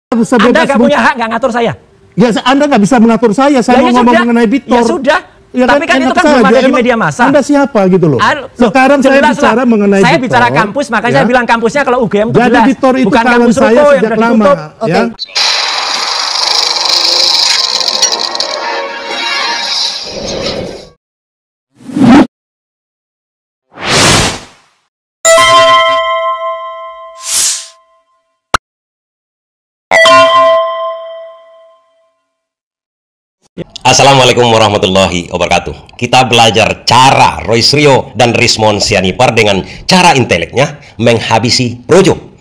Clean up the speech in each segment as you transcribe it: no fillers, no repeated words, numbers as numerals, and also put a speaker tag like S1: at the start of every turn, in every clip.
S1: Anda nggak punya hak nggak ngatur saya.
S2: Ya, Anda nggak bisa mengatur saya. Saya mau ngomong mengenai Victor.
S1: Ya sudah.
S2: Ya,
S1: tapi kan itu kan belum ada di media massa.
S2: Anda siapa gitu loh? Sekarang saya bicara mengenai
S1: saya
S2: Victor.
S1: Bicara kampus, makanya saya bilang kampusnya kalau UGM itu
S2: jadi
S1: jelas.
S2: Victor itu
S1: bukan
S2: kawan
S1: kampus
S2: saya
S1: Ruko
S2: sejak lama. Ya.
S3: Assalamualaikum warahmatullahi wabarakatuh. Kita belajar cara Royce Rio dan Rismon Sianipar dengan cara inteleknya menghabisi Projo.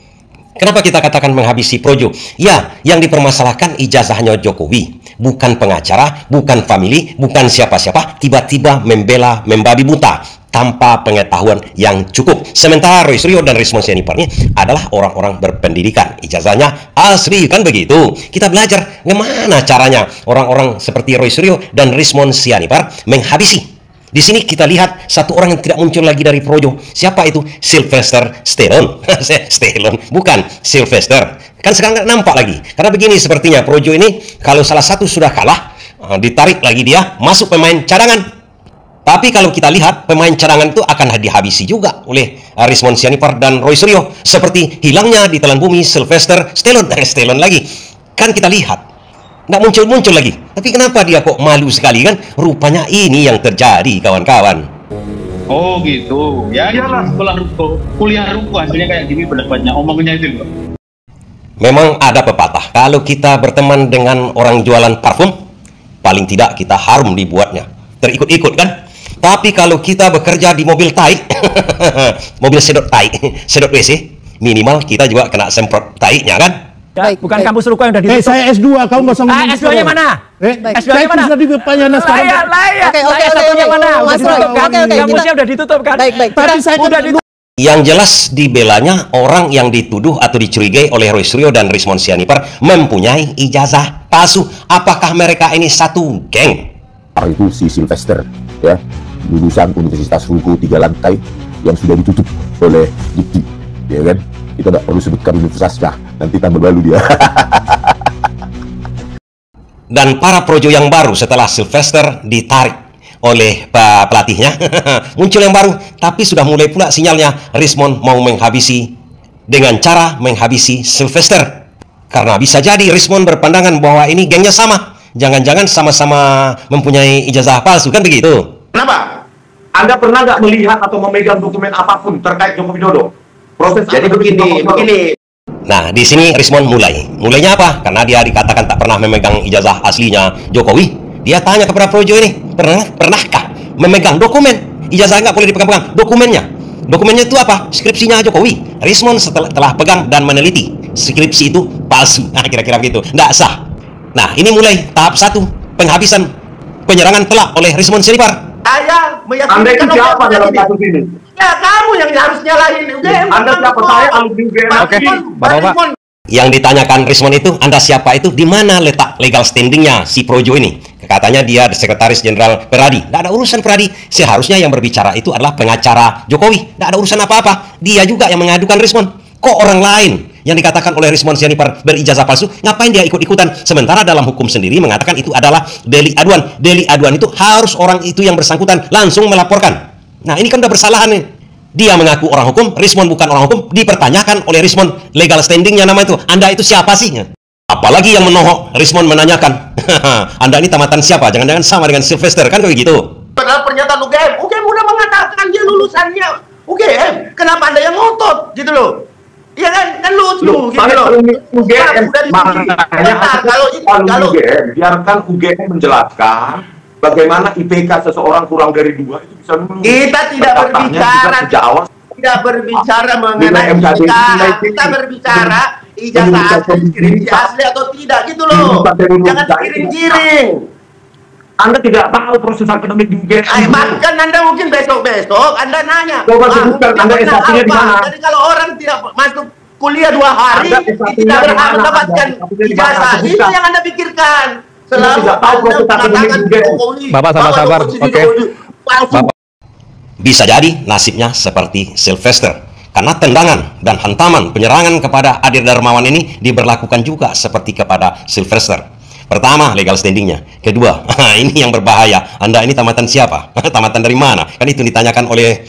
S3: Kenapa kita katakan menghabisi Projo? Ya, yang dipermasalahkan ijazahnya Jokowi, bukan pengacara, bukan family, bukan siapa-siapa, tiba-tiba membela membabi buta tanpa pengetahuan yang cukup. Sementara Royce Rio dan Rismon Sianipar ini adalah orang-orang berpendidikan, ijazahnya asli, kan begitu. Kita belajar gimana caranya orang-orang seperti Royce Rio dan Rismon Sianipar menghabisi. Di sini kita lihat satu orang yang tidak muncul lagi dari Projo. Siapa itu? Sylvester Stallone. Stallone, bukan Sylvester. Kan sekarang nggak nampak lagi. Karena begini sepertinya Projo ini kalau salah satu sudah kalah, ditarik lagi dia masuk pemain cadangan. Tapi kalau kita lihat pemain cadangan itu akan dihabisi juga oleh Rismon Sianipar dan Royce Rio. Seperti hilangnya di telan bumi Sylvester Stallone. Stallone lagi. Kan kita lihat nggak muncul-muncul lagi. Tapi kenapa dia kok malu sekali kan? Rupanya ini yang terjadi, kawan-kawan.
S4: Oh gitu. Ya iyalah, sekolah Ruko, kuliah Ruko hasilnya kayak gini pendapatnya, omongnya itu loh.
S3: Memang ada pepatah, kalau kita berteman dengan orang jualan parfum, paling tidak kita harum dibuatnya. Terikut-ikut kan? Tapi kalau kita bekerja di mobil tai, mobil sedot tai, sedot WC, minimal kita juga kena semprot tai-nya kan?
S1: Baik, bukan kampus Ruko yang udah ditutup.
S2: Saya S2, kamu nggak usah ngomong.
S1: S2-nya mana?
S2: S2-nya mana? Sudah diperpanjang sekarang.
S1: Oke, S1-nya mana? Kampusnya udah ditutup kan?
S2: Baik. Tapi saya udah ditutup.
S3: Yang jelas dibelanya orang yang dituduh atau dicurigai oleh Royce Rio dan Rismon Sianipar mempunyai ijazah palsu. Apakah mereka ini satu geng?
S5: Itu si Sylvester, ya, lulusan Universitas Ruko 3 lantai yang sudah ditutup oleh Dikti, ya kan? Kita tidak perlu sebutkan universitasnya, nanti tambah balu dia.
S3: Dan para Projo yang baru setelah Sylvester ditarik oleh pelatihnya, muncul yang baru, tapi sudah mulai pula sinyalnya Rismon mau menghabisi dengan cara menghabisi Sylvester. Karena bisa jadi Rismon berpandangan bahwa ini gengnya sama. Jangan-jangan sama-sama mempunyai ijazah palsu, kan begitu?
S6: Kenapa? Anda pernah nggak melihat atau memegang dokumen apapun terkait Joko Widodo? Proses jadi begini.
S3: Nah, di sini Rismon mulainya apa? Karena dia dikatakan tak pernah memegang ijazah aslinya Jokowi. Dia tanya kepada Projo ini, pernahkah memegang dokumen? Ijazah nggak boleh dipegang-pegang, dokumennya itu apa? Skripsinya Jokowi. Rismon setelah pegang dan meneliti, skripsi itu palsu. Nah, kira-kira begitu, nggak sah. Nah, ini mulai tahap 1, penghabisan, penyerangan telak oleh Rismon Sianipar.
S6: Saya meyakinkan Anda itu siapa dalam kasus ini? Ya, kamu yang harus nyalahin UGM. Anda siapa? Saya alumni UGM. Oke,
S3: Bapak. Yang ditanyakan Rismon itu, Anda siapa itu? Di mana letak legal standingnya si Projo ini? Katanya dia Sekretaris Jenderal Peradi. Tidak ada urusan Peradi. Seharusnya yang berbicara itu adalah pengacara Jokowi. Tidak ada urusan apa-apa. Dia juga yang mengadukan Rismon. Kok orang lain yang dikatakan oleh Rismon Sianipar berijazah palsu, ngapain dia ikut-ikutan? Sementara dalam hukum sendiri mengatakan itu adalah delik aduan. Delik aduan itu harus orang itu yang bersangkutan langsung melaporkan. Nah, ini kan udah bersalahan nih. Dia mengaku orang hukum, Rismon bukan orang hukum, dipertanyakan oleh Rismon legal standingnya nama itu. Anda itu siapa sih? Apalagi yang menohok, Rismon menanyakan, Anda ini tamatan siapa? Jangan-jangan sama dengan Sylvester, kan kayak gitu.
S6: Padahal pernyataan UGM udah mengatakan dia lulusannya UGM. Kenapa Anda yang ngotot gitu loh? Iya kan lucu gitu loh.
S7: UGM kalau UGM biarkan UGM menjelaskan bagaimana IPK seseorang kurang dari 2 itu bisa lulus.
S6: Kita tidak berbicara mengenai IPK. Kita berbicara ijazah asli, skripsi asli atau tidak gitu loh. Jangan digiring-giring.
S7: Anda tidak tahu proses akademik di UGM.
S6: Bahkan Anda mungkin besok Anda nanya.
S7: Coba sebutkan Anda S1-nya di mana?
S6: Jadi kalau orang tidak masuk kuliah 2 hari, tidak berhak mendapatkan ijazah. Itu yang Anda pikirkan. Selalu
S8: Bapak sabar. Oke.
S3: Bisa jadi nasibnya seperti Sylvester. Karena tendangan dan hantaman penyerangan kepada Ade Darmawan ini diberlakukan juga seperti kepada Sylvester. Pertama, legal standingnya. Kedua, ini yang berbahaya. Anda ini tamatan siapa? Tamatan dari mana? Kan itu ditanyakan oleh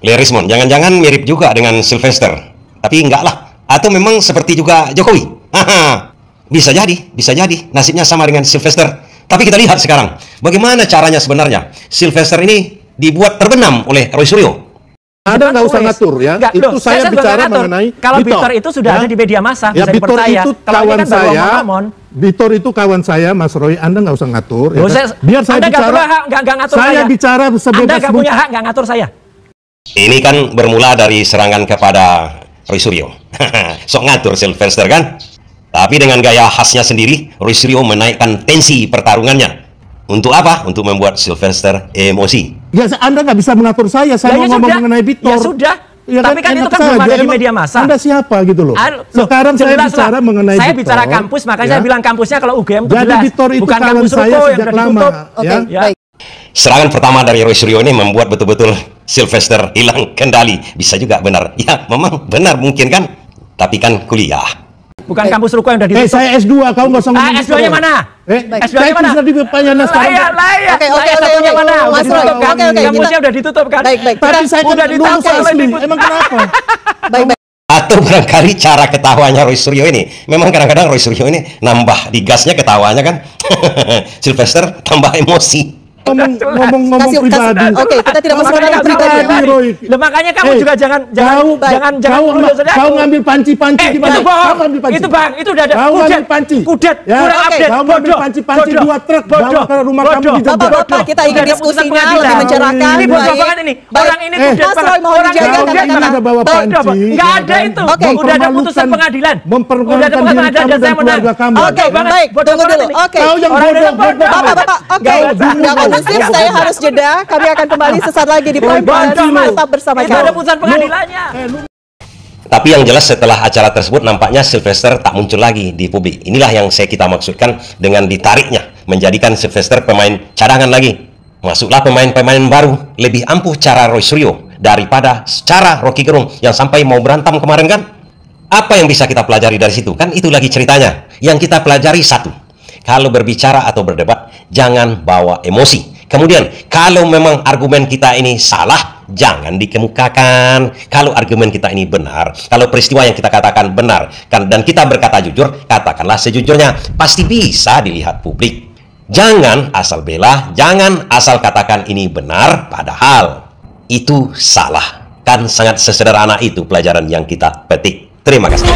S3: Rismond. Jangan-jangan mirip juga dengan Sylvester. Tapi enggak lah. Atau memang seperti juga Jokowi. Bisa jadi. Nasibnya sama dengan Sylvester. Tapi kita lihat sekarang, bagaimana caranya sebenarnya. Sylvester ini dibuat terbenam oleh Roy Suryo.
S2: Anda nggak usah ngatur ya.
S1: Nggak,
S2: itu saya bicara mengenai
S1: kalau Victor itu sudah ada di media massa,
S2: ya,
S1: bisa
S2: Victor
S1: dipercaya.
S2: itu
S1: Kalau
S2: kawan
S1: ini kan baru
S2: saya.
S1: omong-omong.
S2: Victor itu kawan saya, Mas Roy. Anda nggak usah ngatur. Ya, biar saya
S1: Anda
S2: bicara.
S1: nggak ngatur saya.
S2: Saya bicara sebebas
S1: Anda nggak punya hak nggak ngatur saya.
S3: Ini kan bermula dari serangan kepada Roy Suryo. Sok ngatur Sylvester kan? Tapi dengan gaya khasnya sendiri, Roy Suryo menaikkan tensi pertarungannya. Untuk apa? Untuk membuat Sylvester emosi.
S2: Ya, Anda nggak bisa mengatur saya. Saya mau ngomong mengenai Victor.
S1: Ya sudah.
S2: Ya,
S1: tapi kan itu kan belum ada di media massa.
S2: Anda siapa gitu loh? Sekarang saya bicara mengenai
S1: saya
S2: Victor.
S1: bicara kampus, makanya saya bilang kampusnya kalau UGM itu
S2: jadi
S1: jelas.
S2: Victor itu
S1: bukan
S2: kawan
S1: kampus
S2: saya
S1: Ruko yang
S2: sejak
S1: sudah
S2: lama.
S1: ditutup.
S2: Ya.
S1: Baik.
S3: Serangan pertama dari Roy Suryo ini membuat betul-betul Sylvester hilang kendali. Bisa juga benar. Ya, memang benar mungkin kan? Tapi kan kuliah.
S1: Bukan kampus Ruko yang sudah ditutup.
S2: Saya S2, kamu nggak usah ngomong.
S1: S2-nya mana?
S2: S2-nya mana?
S1: Layak. S1-nya mana?
S2: Mas Roy,
S1: kampusnya udah ditutup kan?
S2: Baik. Tapi saya kan lulus asli. Emang kenapa?
S1: Baik.
S3: Atau barangkali cara ketawanya Roy Suryo ini, memang kadang-kadang Roy Suryo ini nambah di gasnya ketawanya kan. Sylvester tambah emosi.
S2: Ngomong pribadi.
S1: Oke, kita tidak masuk ke pribadi.
S2: Roy.
S1: Lah makanya kamu juga jangan
S2: kau ngambil panci-panci di mana? Kau ngambil panci.
S1: Itu Bang, itu udah ada kudet.
S2: Ya,
S1: kurang update.
S2: kau ngambil panci-panci 2 truk bawa ke rumah kamu di Jogja.
S1: Bapak, kita ingin diskusinya lebih mencerahkan. Ini bodoh banget ini. Orang ini kudet.
S2: Mas Roy mohon dijaga kata-kata.
S1: Ada bawa panci. Enggak ada itu. Udah ada putusan pengadilan. Udah ada putusan pengadilan dan saya menang. Oke, baik. Tunggu dulu. Oke.
S2: Kau yang bodoh.
S1: Bapak. Oke. Enggak kondusif, saya harus jeda. Kami akan kembali sesaat lagi di Prime News. Tetap bersama kami. Itu ada putusan pengadilannya.
S3: Tapi yang jelas setelah acara tersebut nampaknya Sylvester tak muncul lagi di publik. Inilah yang kita maksudkan dengan ditariknya, menjadikan Sylvester pemain cadangan lagi. Masuklah pemain-pemain baru, lebih ampuh cara Roy Suryo daripada cara Rocky Gerung yang sampai mau berantem kemarin kan. Apa yang bisa kita pelajari dari situ? Kan itu lagi ceritanya. Yang kita pelajari satu, kalau berbicara atau berdebat jangan bawa emosi. Kemudian, kalau memang argumen kita ini salah, jangan dikemukakan. Kalau argumen kita ini benar, kalau peristiwa yang kita katakan benar, dan kita berkata jujur, katakanlah sejujurnya. Pasti bisa dilihat publik. Jangan asal bela, jangan asal katakan ini benar, padahal itu salah. Kan sangat sesederhana itu pelajaran yang kita petik. Terima kasih.